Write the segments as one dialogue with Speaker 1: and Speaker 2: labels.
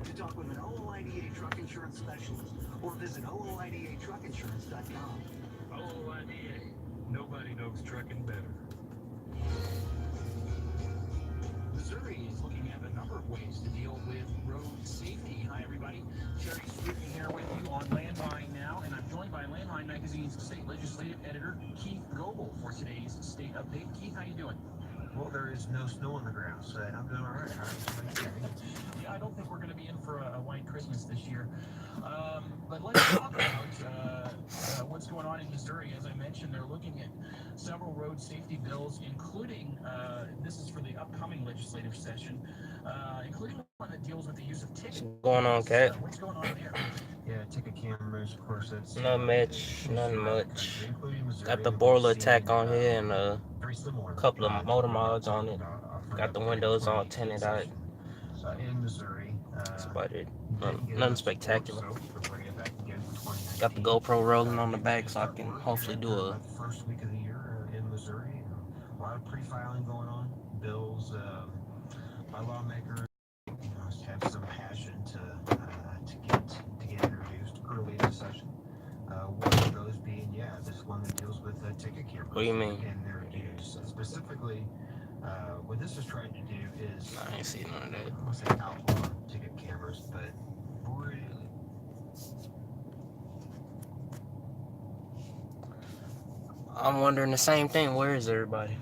Speaker 1: to talk with an OOIDA truck insurance specialist or visit OOIDAtruckinsurance.com. OOIDA. Nobody knows trucking better. Missouri is looking at a number of ways to deal with road safety. Hi, everybody. Sherry Sweeten here with you on Landmine Now, and I'm joined by Landmine Magazine's state legislative editor, Keith Goebel, for today's state update. Keith, how you doing?
Speaker 2: Well, there is no snow on the ground, so I'm doing all right.
Speaker 1: Yeah, I don't think we're going to be in for a white Christmas this year. But let's talk about what's going on in Missouri. As I mentioned, they're looking at several road safety bills, including, this is for the upcoming legislative session, including one that deals with the use of tickets.
Speaker 3: What's going on, Kat?
Speaker 1: What's going on there?
Speaker 2: Yeah, ticket cameras, of course, that's...
Speaker 3: Not much. Got the Borla attack on here and a couple of motor mods on it. Got the windows all tinted out.
Speaker 2: In Missouri.
Speaker 3: That's about it. Nothing spectacular. Got the GoPro rolling on the back so I can hopefully do a...
Speaker 2: First week of the year in Missouri. A lot of pre-filing going on. Bills by lawmakers have some passion to get introduced early in the session. One of those being, this one that deals with ticket cameras.
Speaker 3: What do you mean?
Speaker 2: And their use. Specifically, what this is trying to do is...
Speaker 3: I ain't seen none of that.
Speaker 2: I won't say outlaw ticket cameras, but really...
Speaker 3: I'm wondering the same thing. Where is everybody?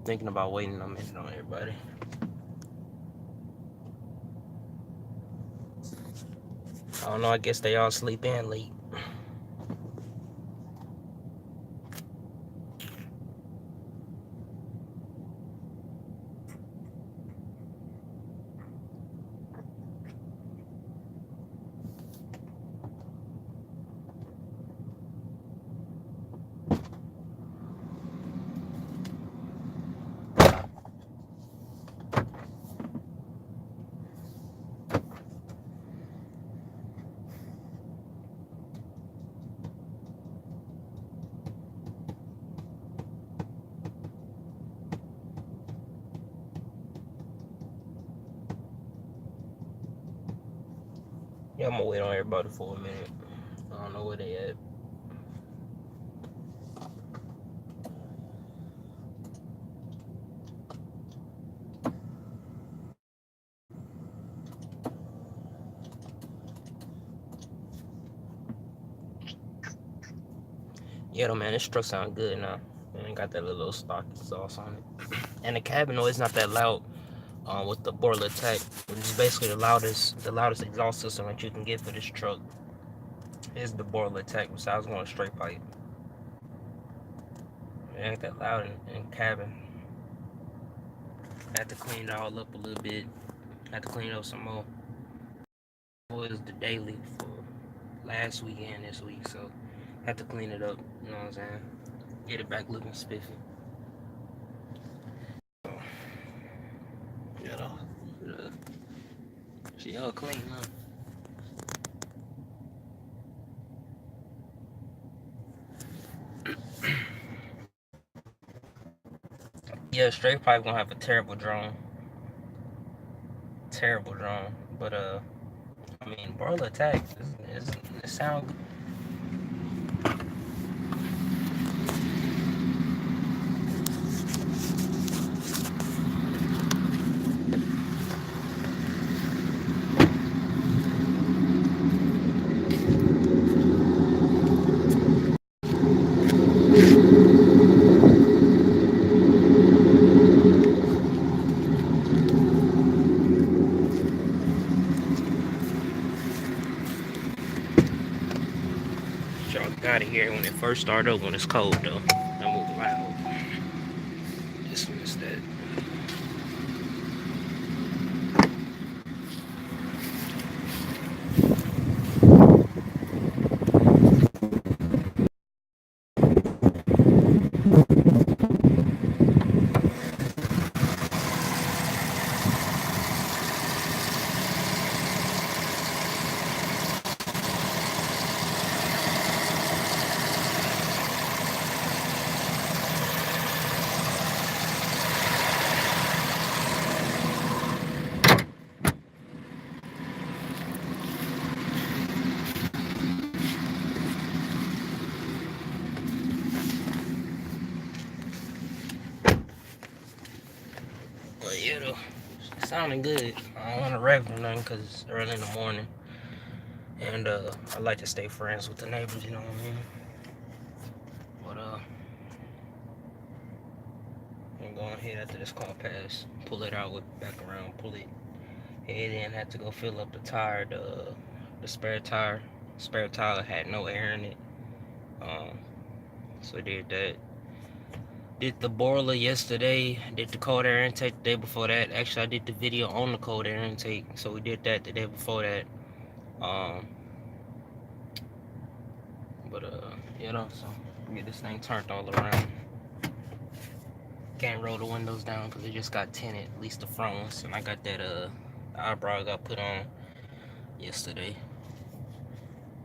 Speaker 3: Thinking about waiting a minute on everybody. I don't know, I guess they all sleep in late. Yeah, I'm gonna wait on everybody for a minute. I don't know where they at. Yeah, though, man, this truck sound good now. And it got that little stock exhaust on it. And the cabin noise not that loud. With the Borla Attack, which is basically the loudest exhaust system that you can get for this truck, is the Borla Attack. Besides going straight pipe, it ain't that loud in cabin. I had to clean it all up a little bit. I had to clean it up some more. It was the daily for last week and this week, so I had to clean it up. You know what I'm saying? Get it back looking spiffy. She all clean, huh? Yeah, straight pipe gonna have a terrible drone. But I mean, Borla Attack it sound good. y'all gotta hear when it first started up when it's cold though. That move loud. This one is that. But yeah, though, it's sounding good. I don't want to rap or nothing because it's early in the morning. And I like to stay friends with the neighbors, you know what I mean? But I'm going ahead after this car pass, pull it out, whip back around, pull it head in, had to go fill up the tire, the spare tire. Spare tire had no air in it. So I did that. Did the boiler yesterday, did the cold air intake the day before that. Actually, I did the video on the cold air intake, so we did that the day before that. You know, so get this thing turned all around. Can't roll the windows down because it just got tinted, at least the front ones. And I got that eyebrow got put on yesterday.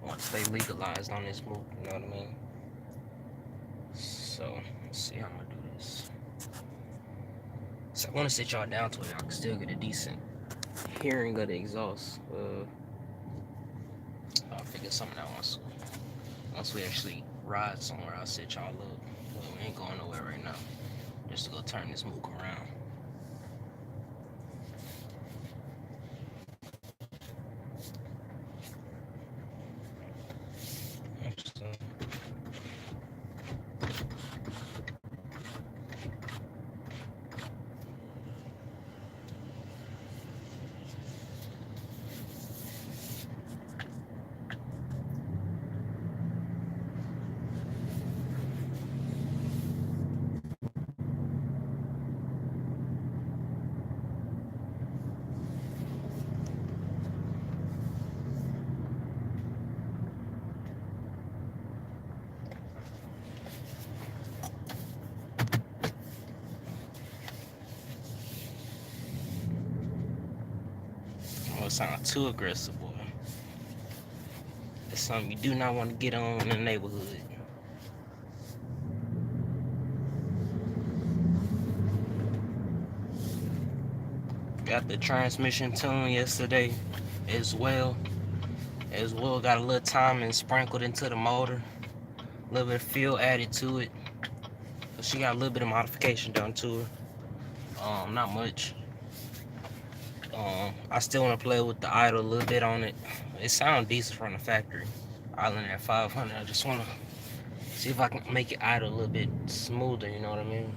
Speaker 3: Once they legalized on this move, you know what I mean? So let's see how I'm gonna do this. So I want to sit y'all down to it. I can still get a decent hearing of the exhaust. I'll figure something out once we actually ride somewhere. I'll sit y'all up. Well, we ain't going nowhere right now. Just to go turn this mook around. Sound too aggressive, boy. It's something you do not want to get on in the neighborhood. Got the transmission tuned yesterday as well. Got a little timing sprinkled into the motor. A little bit of fuel added to it. So she got a little bit of modification done to her. Not much. I still want to play with the idle a little bit on it. It sounds decent from the factory. Idling at 500. I just want to see if I can make it idle a little bit smoother, you know what I mean?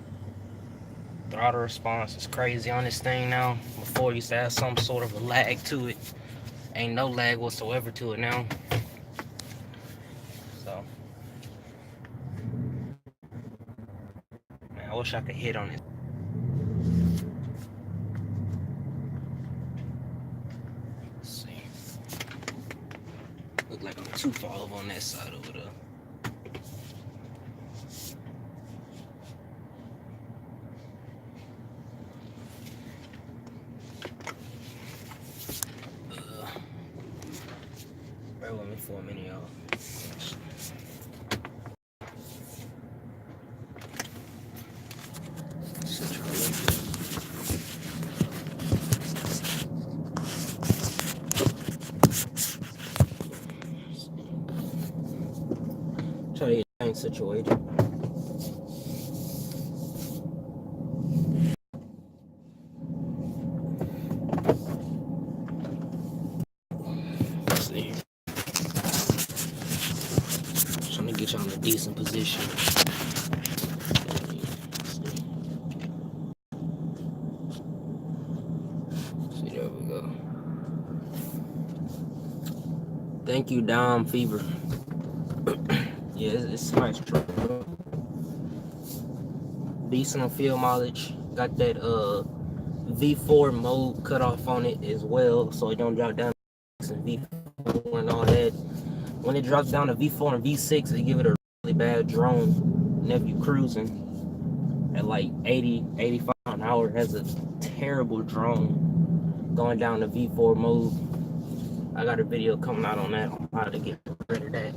Speaker 3: Throttle response is crazy on this thing now. Before it used to have some sort of a lag to it. Ain't no lag whatsoever to it now. So, man, I wish I could hit on it. Like I'm too far over on that side over there. Bear with me for a minute, y'all. Try to get things situated. Let's see. Trying to get y'all in a decent position. See, there we go. Thank you, Dom Fever. Yeah, it's a nice truck. Decent on fuel mileage. Got that V4 mode cut off on it as well, so it don't drop down to V4 and all that. When it drops down to V4 and V6, it give it a really bad drone. Whenever you cruising at like 80, 85 an hour, it has a terrible drone going down to V4 mode. I got a video coming out on that, on how to get rid of that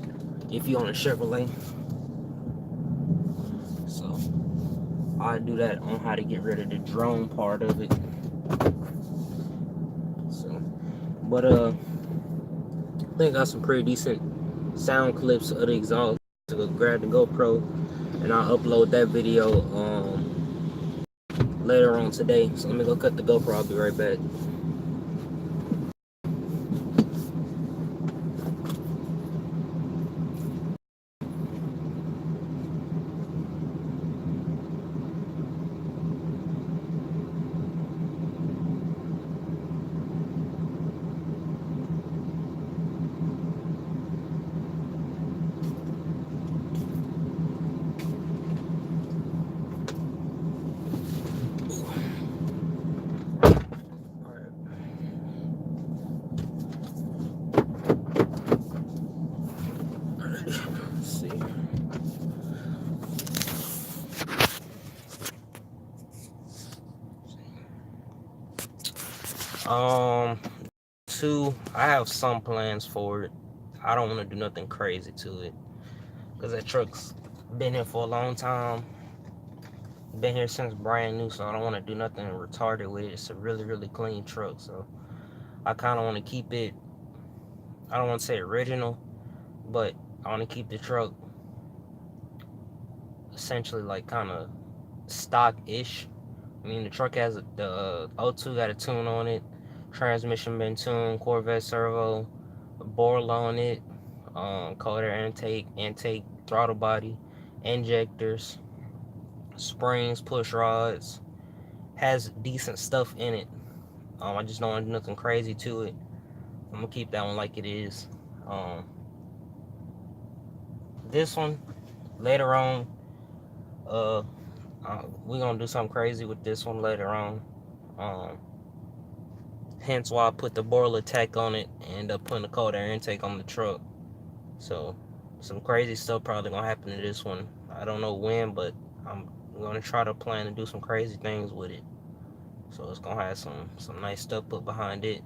Speaker 3: if you own a Chevrolet. So I do that on how to get rid of the drone part of it. So, but I think I got some pretty decent sound clips of the exhaust. To go grab the GoPro, and I'll upload that video later on today. So let me go cut the GoPro. I'll be right back. I have some plans for it. I don't want to do nothing crazy to it because that truck's been here for a long time. Been here since brand new, so I don't want to do nothing retarded with it. It's a really, really clean truck, so I kind of want to keep it. I don't want to say original, but I want to keep the truck essentially like kind of stock-ish. I mean, the truck has the O2 got a tune on it, transmission been tuned, Corvette servo, Borla on it, cold air intake, throttle body, injectors, springs, push rods, has decent stuff in it. I just don't want to do nothing crazy to it. I'm gonna keep that one like it is. This one later on, we're gonna do something crazy with this one later on. Hence why I put the Borla tech on it and end up putting the cold air intake on the truck. So some crazy stuff probably gonna happen to this one. I don't know when, but I'm gonna try to plan to do some crazy things with it. So it's gonna have some nice stuff put behind it.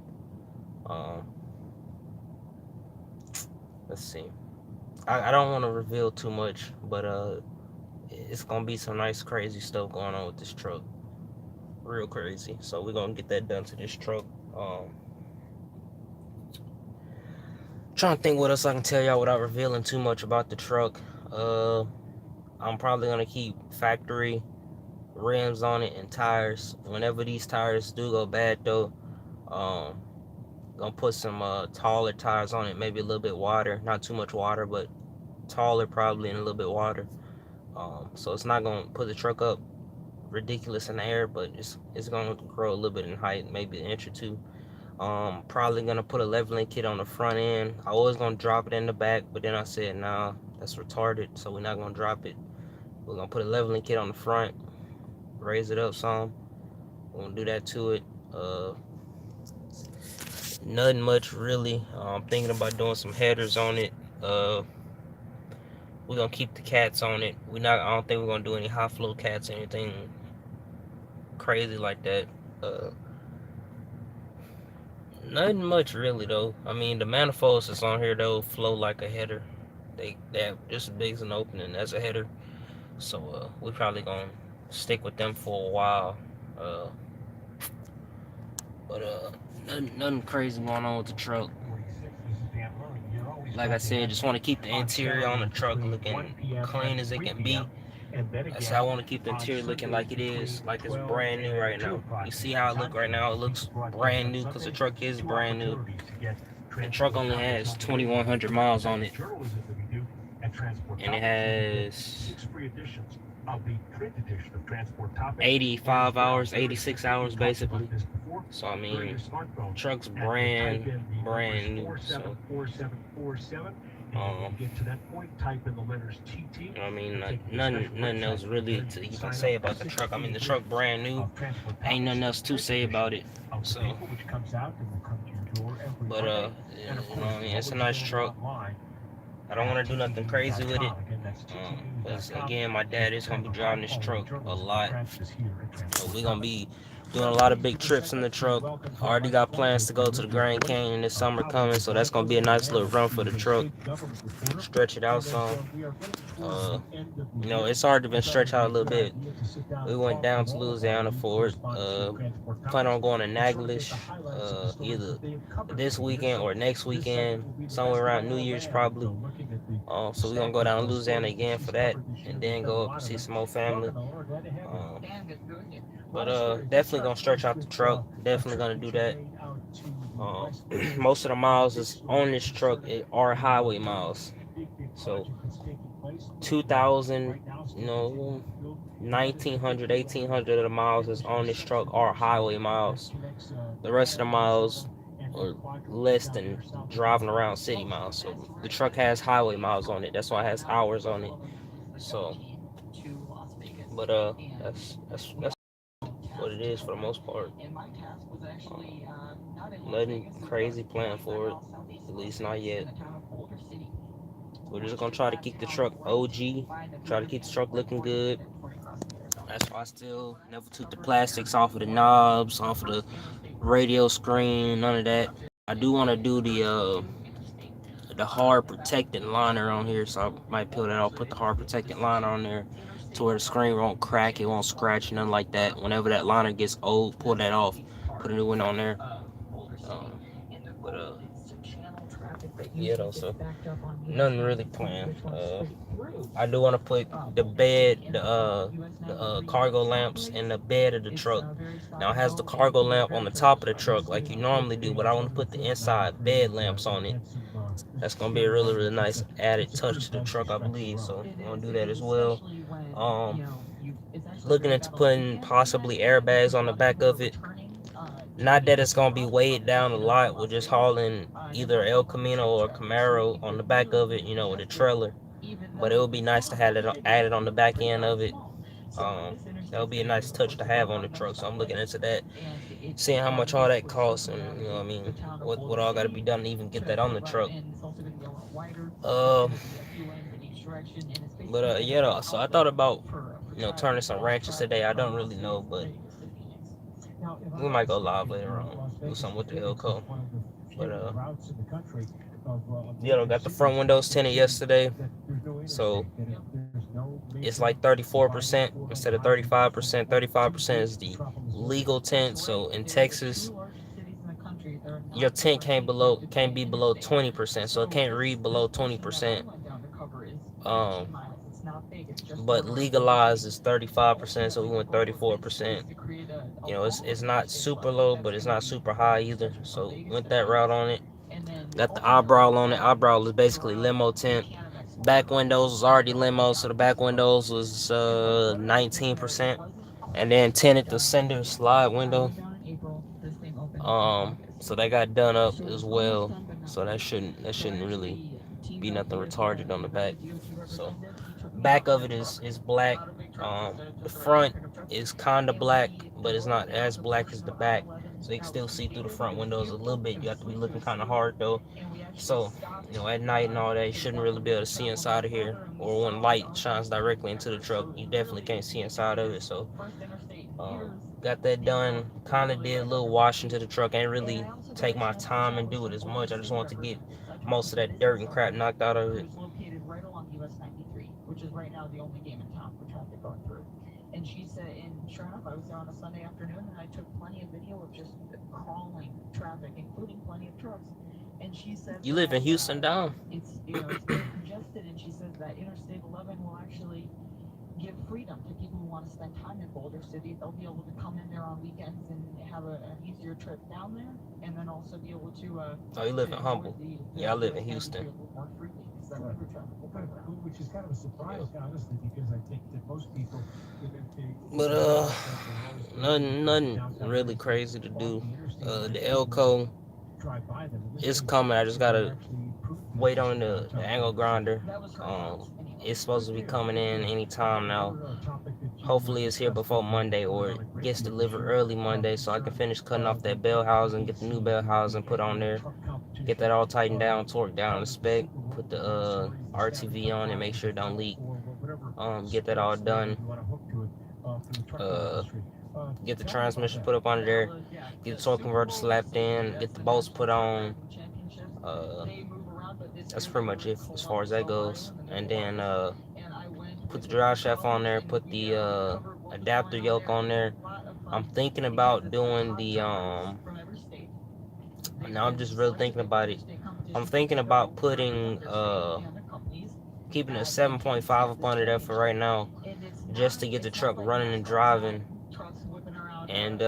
Speaker 3: Let's see. I don't want to reveal too much, but it's gonna be some nice crazy stuff going on with this truck. Real crazy. So we're gonna get that done to this truck. Trying to think what else I can tell y'all without revealing too much about the truck. I'm probably gonna keep factory rims on it and tires. Whenever these tires do go bad though, gonna put some taller tires on it, maybe a little bit wider, not too much water, but taller probably and a little bit wider. So it's not gonna put the truck up ridiculous in the air, but it's gonna grow a little bit in height, maybe an inch or two. Probably gonna put a leveling kit on the front end. I was gonna drop it in the back, but then I said nah, that's retarded, so we're not gonna drop it. We're gonna put a leveling kit on the front, raise it up some. We're gonna do that to it. Nothing much really. I'm thinking about doing some headers on it. We're gonna keep the cats on it. I don't think we're gonna do any high flow cats or anything crazy like that. Nothing much really though. I mean, the manifolds that's on here though flow like a header. They have just as big as an opening as a header. So we're probably gonna stick with them for a while. But nothing crazy going on with the truck. Like I said, just want to keep the interior on the truck looking clean as it can be. So I want to keep the interior looking like it is, like it's brand new right now. You see how it look right now? It looks brand new because the truck is brand new. The truck only has 2,100 miles on it, and it has 85 hours, 86 hours basically. So I mean, truck's brand new. So
Speaker 4: Get to that point, type in the letters TT.
Speaker 3: I mean, nothing else really to even say about the truck. I mean, the truck brand new. Ain't nothing else to say about it. So,
Speaker 4: which comes out and will come to your door every
Speaker 3: but
Speaker 4: Monday.
Speaker 3: you know, I mean, it's a nice truck. I don't want to do nothing crazy with it. Because again, my dad is gonna be driving this truck a lot. So we're gonna be doing a lot of big trips in the truck. I already got plans to go to the Grand Canyon this summer coming, so that's gonna be a nice little run for the truck. Stretch it out some. You know, it's already been stretched out a little bit. We went down to Louisiana for it. Plan on going to Natchitoches either this weekend or next weekend, somewhere around New Year's probably. So we're gonna go down to Louisiana again for that, and then go up and see some more family. But definitely gonna stretch out the truck. Definitely gonna do that. Most of the miles is on this truck are highway miles. So 2,000, you know, 1,900, 1,800 of the miles is on this truck are highway miles. The rest of the miles are less than driving around city miles. So the truck has highway miles on it. That's why it has hours on it. So, but that's what it is for the most part. Nothing crazy planned for it, at least not yet. We're just gonna try to keep the truck OG, try to keep the truck looking good. That's why I still never took the plastics off of the knobs, off of the radio screen, none of that. I do want to do the hard protected liner on here, so I might peel that off, put the hard protected liner on there to where the screen won't crack, it won't scratch, nothing like that. Whenever that liner gets old, pull that off, put a new one on there. Yeah, though, so nothing really planned. I do want to put the bed, the cargo lamps in the bed of the truck. Now it has the cargo lamp on the top of the truck like you normally do, but I want to put the inside bed lamps on it. That's gonna be a really, really nice added touch to the truck, I believe. So I'm gonna do that as well. Looking into putting possibly airbags on the back of it. Not that it's gonna be weighed down a lot. We're just hauling either El Camino or Camaro on the back of it, you know, with a trailer. But it would be nice to have it added on the back end of it. That would be a nice touch to have on the truck. So I'm looking into that, seeing how much all that costs, and you know, what I mean, what all got to be done to even get that on the truck. Yeah, though, so I thought about, you know, turning some wrenches today. I don't really know, but we might go live later on, do something with the Elko. But yeah, got the front windows tinted yesterday, so it's like 34% instead of 35%. 35% is the legal tint. So in Texas, your tint can't be below 20%, so it can't read below 20%. But legalized is 35%, so we went 34%. You know, it's not super low, but it's not super high either. So went that route on it. Got the eyebrow on it. Eyebrow is basically limo tint. Back windows was already limo, so the back windows was 19%, and then tinted the center slide window. So that got done up as well. So that shouldn't really be nothing retarded on the back. So back of it is black. The front is kinda black, but it's not as black as the back. So you can still see through the front windows a little bit. You have to be looking kind of hard though. So, you know, at night and all that, you shouldn't really be able to see inside of here. Or when light shines directly into the truck, you definitely can't see inside of it. So, got that done. Kind of did a little wash into the truck. Ain't really take my time and do it as much. I just want to get most of that dirt and crap knocked out of it.
Speaker 1: Which is right now the only game in town for traffic going through. And she said, and sure enough, I was there on a Sunday afternoon, and I took plenty of video of just crawling traffic, including plenty of trucks. And she said,
Speaker 3: you live in Houston, down?
Speaker 1: It's, you know, it's very congested, and she says that Interstate 11 will actually give freedom to people who want to spend time in Boulder City. They'll be able to come in there on weekends and have an easier trip down there, and then also be able to.
Speaker 3: Oh, you live in Humble? Yeah, I live in Houston.
Speaker 4: Which is kind of a surprise, honestly, because I think that most people.
Speaker 3: But nothing really crazy to do. The Elko is coming. I just gotta wait on the angle grinder. It's supposed to be coming in anytime now. Hopefully it's here before Monday, or it gets delivered early Monday, so I can finish cutting off that bell housing, get the new bell housing put on there, get that all tightened down, torqued down to spec, put the RTV on it, make sure it don't leak. Get that all done. Get the transmission put up under there, get the torque converter slapped in, get the bolts put on. That's pretty much it as far as that goes. And then put the drive shaft on there, put the adapter yoke on there. I'm thinking about doing the now I'm just really thinking about it. I'm thinking about putting keeping a 7.5 up under there for right now, just to get the truck running and driving. And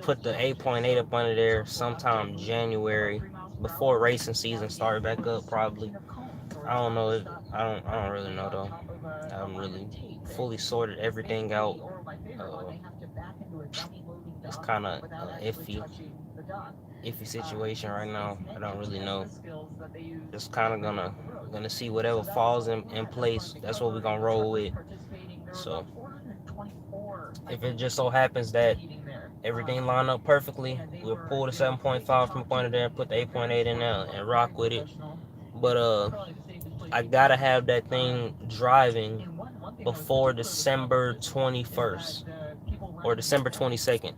Speaker 3: put the 8.8 up under there sometime January, before racing season started back up probably. I don't know. I don't really know though. I haven't really fully sorted everything out. It's kind of iffy situation right now. I don't really know. Just kind of gonna see whatever falls in place. That's what we're gonna roll with. So if it just so happens that everything line up perfectly, we'll pull the 7.5 from under there, put the 8.8 in there, and rock with it. But I gotta have that thing driving before December 21st or December 22nd.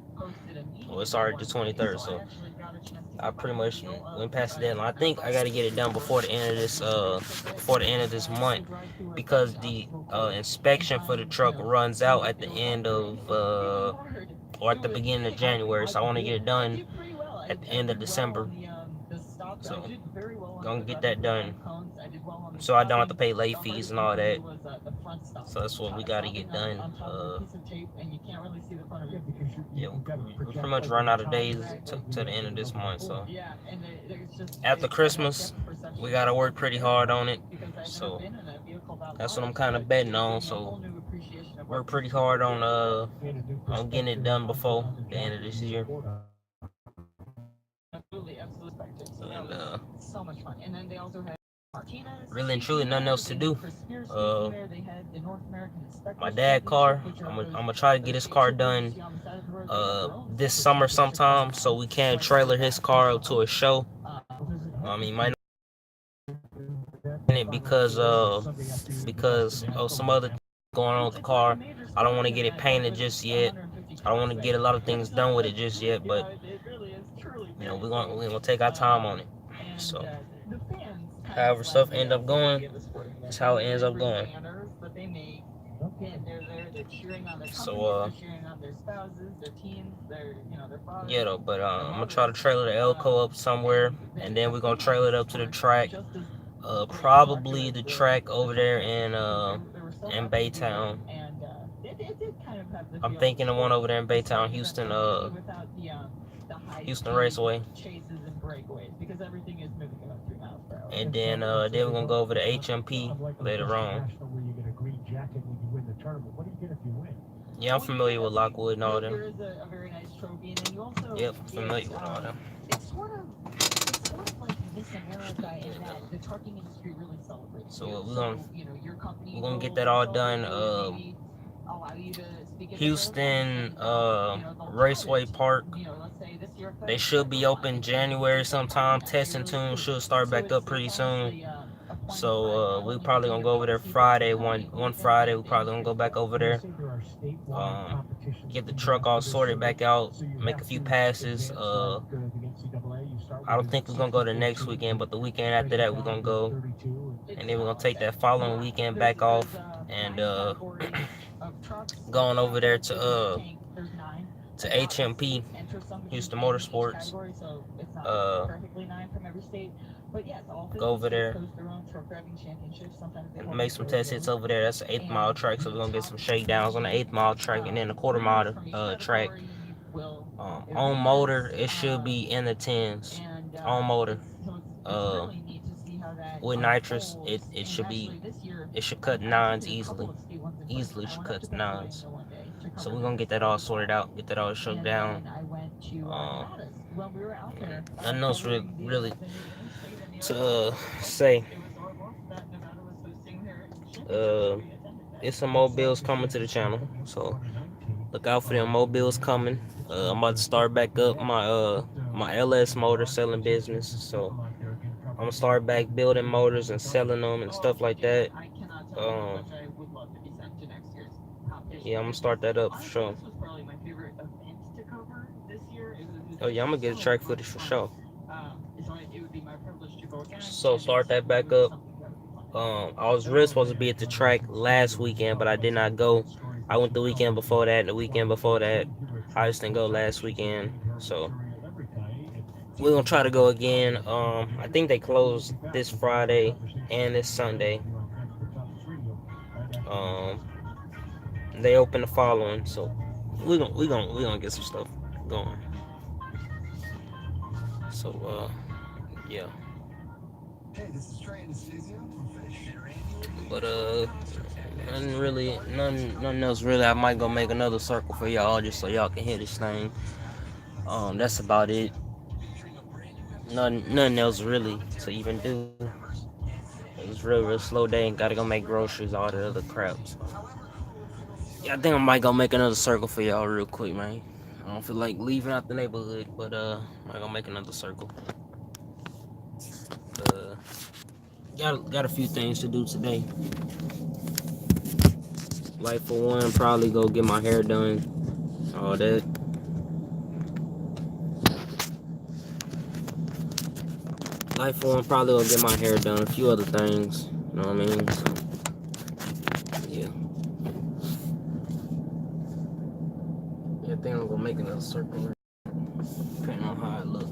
Speaker 3: Well, it's already the 23rd, so I pretty much went past the deadline. I think I gotta get it done before the end of this month, because the inspection for the truck runs out at the end of or at the beginning of January, so I want to get it done at the end of December. So gonna get that done, so I don't have to pay late fees and all that. So that's what we gotta get done. Yeah, we're pretty much run out of days to the end of this month. So after Christmas, we gotta work pretty hard on it. So that's what I'm kind of betting on. So work pretty hard on getting it done before the end of this year. And really and truly nothing else to do. My dad's car, I'm gonna try to get his car done this summer sometime, so we can trailer his car up to a show. I mean, might not in it because of some other things going on with the car. I don't want to get it painted just yet. I don't want to get a lot of things done with it just yet, but you know, we're gonna take our time on it. So however stuff end up going, that's how it ends up going. So yeah though, but I'm gonna try to trailer the Elko up somewhere, and then we're gonna trailer it up to the track. Probably the track over there in Baytown. I'm thinking of one over there in Baytown, Houston Raceway. And then we're gonna go over to HMP later on. Yeah, I'm familiar with Lockwood and all them. Yep, familiar with all them. So we're gonna get that all done. Houston Raceway Park, they should be open January sometime. Testing tunes should start back up pretty soon. So we probably gonna go over there Friday. One Friday we probably gonna go back over there. Get the truck all sorted back out, make a few passes. I don't think we're gonna go the next weekend, but the weekend after that we're gonna go, and then we're gonna take that following weekend back off and going over there to HMP, Houston Motorsports. Go over there, make some test hits over there. That's an 8th mile track, so we're gonna get some shakedowns on the 8th mile track, and then the 1/4 mile track. On motor, it should be in the 10s. On motor, with nitrous, it should cut 9s easily. Easily should cut 9s. So we're gonna get that all sorted out, get that all shut down. nothing else really to say. It's some more bills coming to the channel, so look out for them more bills coming. I'm about to start back up my LS motor selling business, so I'm gonna start back building motors and selling them and stuff like that. Yeah, I'm gonna start that up for sure. Oh yeah, I'm gonna get a track footage for sure. So start that back up. I was really supposed to be at the track last weekend, but I did not go. I went the weekend before that, and the weekend before that. I just didn't go last weekend. So we're gonna try to go again. I think they close this Friday and this Sunday. They open the following, so we're gonna get some stuff going. So yeah.
Speaker 5: Hey, this is Trey Anastasio from Fish.
Speaker 3: But nothing else really. I might go make another circle for y'all just so y'all can hear this thing. That's about it. Nothing else really to even do. It was real slow day. Gotta go make groceries, all the other crap. So. Yeah, I think I might go make another circle for y'all real quick, man. I don't feel like leaving out the neighborhood, but I gonna make another circle. Got a few things to do today. Like for one, probably go get my hair done. All that. Like for one, probably go get my hair done. A few other things. You know what I mean? So, yeah. Yeah, I think I'm gonna make another circle. Depending on how it looks.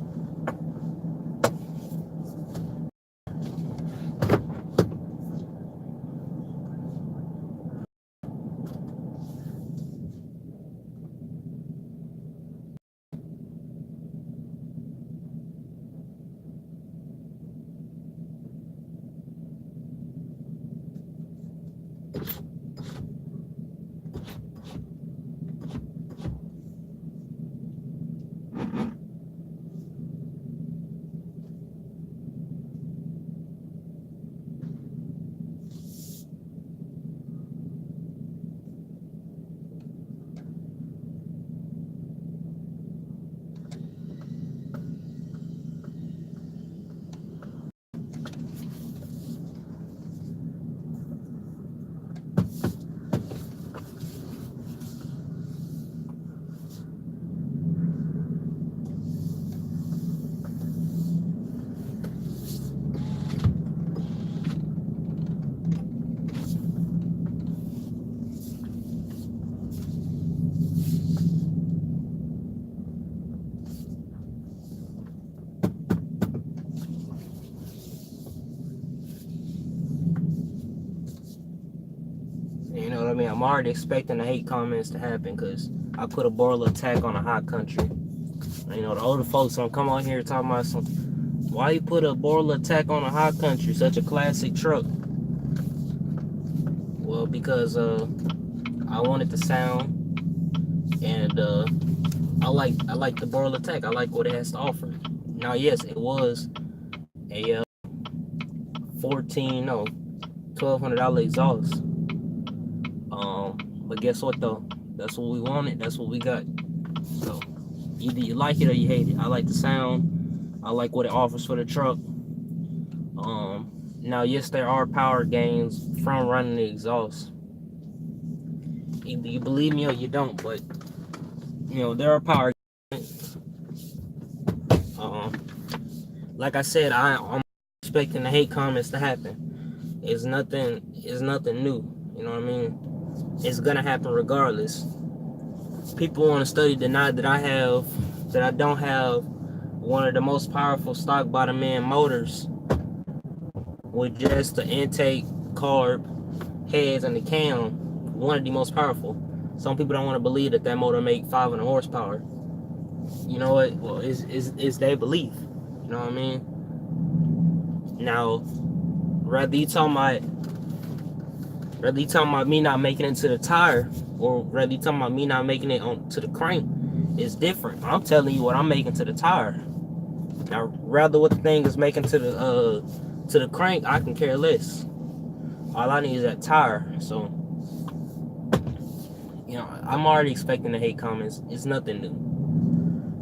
Speaker 3: You know what I mean? I'm already expecting the hate comments to happen because I put a Borla attack on a hot country. You know, the older folks don't come on here talking about something. Why you put a Borla attack on a hot country? Such a classic truck. Well, because I wanted the sound, and I like the Borla attack. I like what it has to offer. Now, yes, it was a $1,200 exhaust. But guess what though? That's what we wanted. That's what we got. So either you like it or you hate it. I like the sound. I like what it offers for the truck. Now yes, there are power gains from running the exhaust. Either you believe me or you don't, but you know there are power gains. Like I said, I'm expecting the hate comments to happen. It's nothing new. You know what I mean? It's gonna happen regardless. People want to study deny that I don't have one of the most powerful stock bottom end motors with just the intake, carb, heads, and the cam. One of the most powerful. Some people don't want to believe that motor make 500 horsepower. You know what? Well, it's their belief. You know what I mean? Now, rather you talking about me not making it to the tire, or rather you talking about me not making it to the crank, it's different. I'm telling you what I'm making to the tire. Now, rather what the thing is making to the crank, I can care less. All I need is that tire. So, you know, I'm already expecting the hate comments. It's nothing new.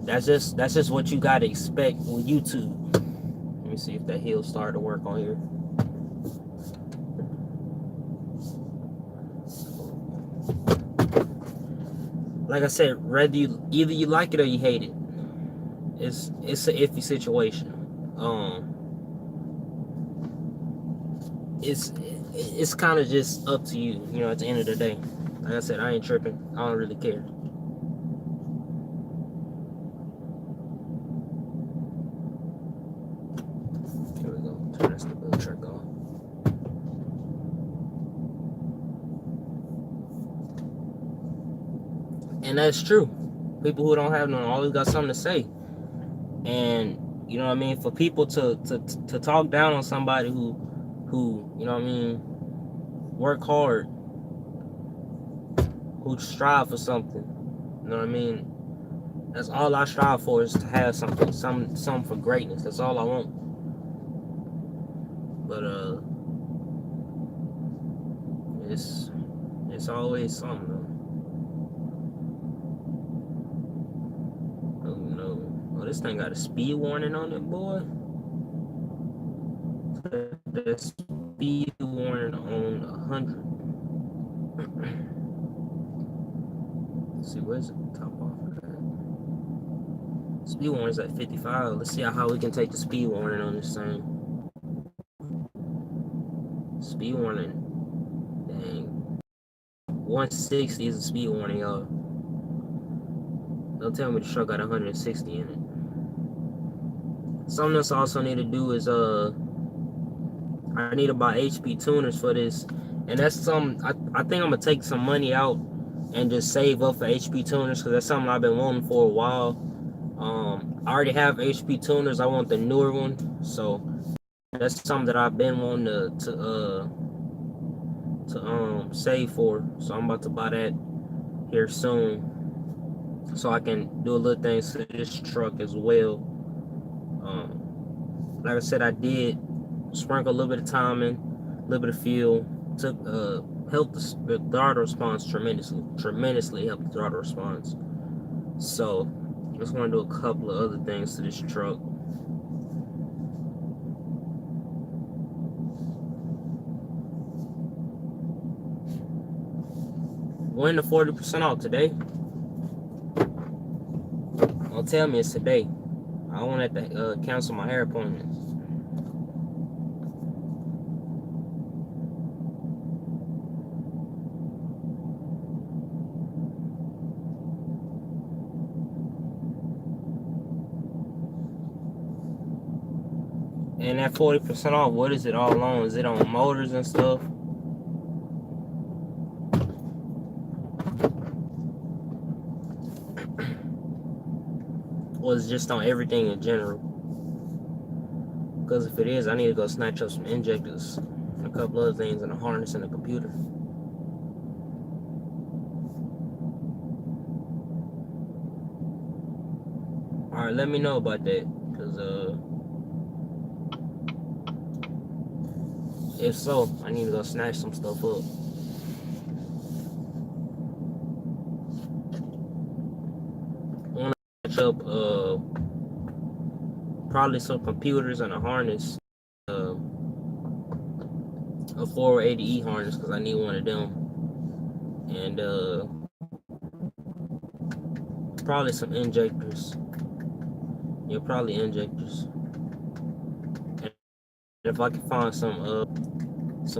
Speaker 3: That's just what you gotta expect with YouTube. Let me see if that heel started to work on here. Like I said, either you like it or you hate it. It's an iffy situation. It's kind of just up to you. You know, at the end of the day, like I said, I ain't tripping. I don't really care. Here we go. Turn this little trick off. And that's true. People who don't have none always got something to say. And you know what I mean, for people to talk down on somebody who you know what I mean, work hard, who strive for something, you know what I mean, that's all I strive for, is to have something, something for greatness. That's all I want. But it's always something though. Oh no. Oh, this thing got a speed warning on it, boy. The speed warning on 100. Let's see, where's the top off of that? Speed warning's at 55. Let's see how we can take the speed warning on this thing. Speed warning. Dang. 160 is a speed warning, y'all. Don't tell me the truck got 160 in it. Something else I also need to do is I need to buy HP tuners for this, and that's some. I think I'm gonna take some money out and just save up for HP tuners, because that's something I've been wanting for a while. I already have HP tuners. I want the newer one, so that's something that I've been wanting to save for. So I'm about to buy that here soon, so I can do a little things to this truck as well. Like I said, I did sprinkle a little bit of timing, a little bit of fuel, helped the throttle response tremendously helped the throttle response. So I just want to do a couple of other things to this truck. When the 40% off today? Don't tell me it's today. I won't have to cancel my hair appointments. And that 40% off, what is it all on? Is it on motors and stuff? Or is it just on everything in general? Because if it is, I need to go snatch up some injectors and a couple other things, and a harness and a computer. Alright, let me know about that, because if so, I need to go snatch some stuff up. I want to snatch up probably some computers and a harness, a 480E harness, because I need one of them, and probably some injectors. Yeah, probably injectors. And if I can find some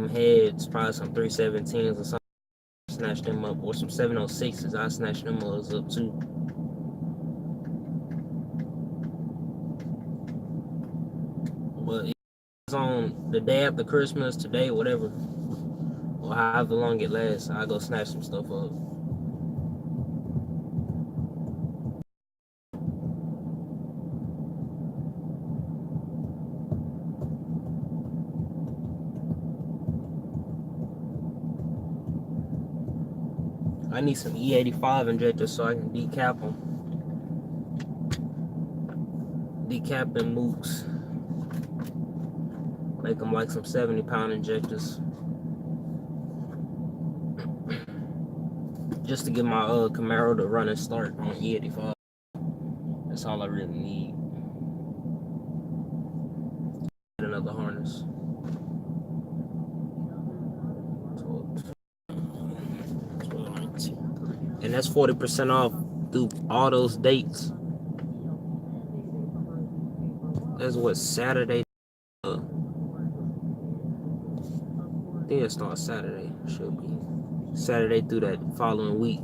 Speaker 3: heads, probably some 317s or something, snatch them up, or some 706s, I snatch them up too. But it's on the day after Christmas, today, whatever, or however long it lasts, I go snatch some stuff up. I need some E85 injectors so I can decap decapping mooks. Make them like some 70-pound injectors. Just to get my Camaro to run and start on E85. That's all I really need. Another harness. And that's 40% off through all those dates. That's what, Saturday? I think it starts Saturday. Should be Saturday through that following week.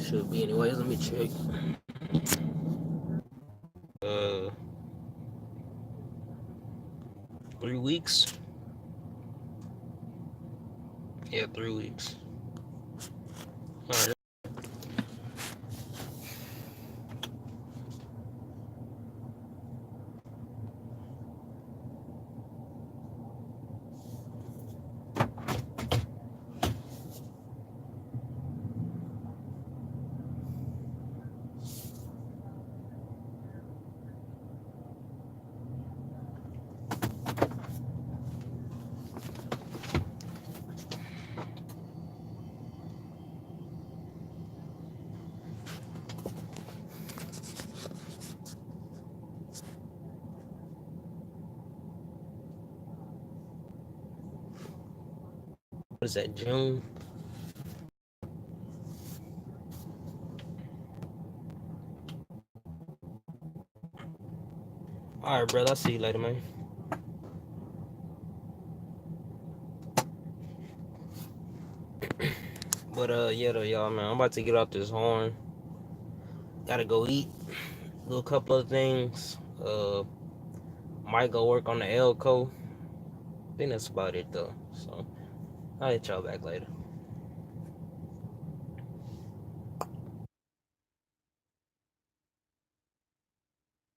Speaker 3: Should be. Anyways, let me check. 3 weeks. Yeah, 3 weeks. All right. What is that, June? Alright, brother. I'll see you later, man. But yeah though, y'all, man. I'm about to get off this horn. Gotta go eat. Do a couple of things. Might go work on the Elco. I think that's about it though. So I'll hit y'all back later.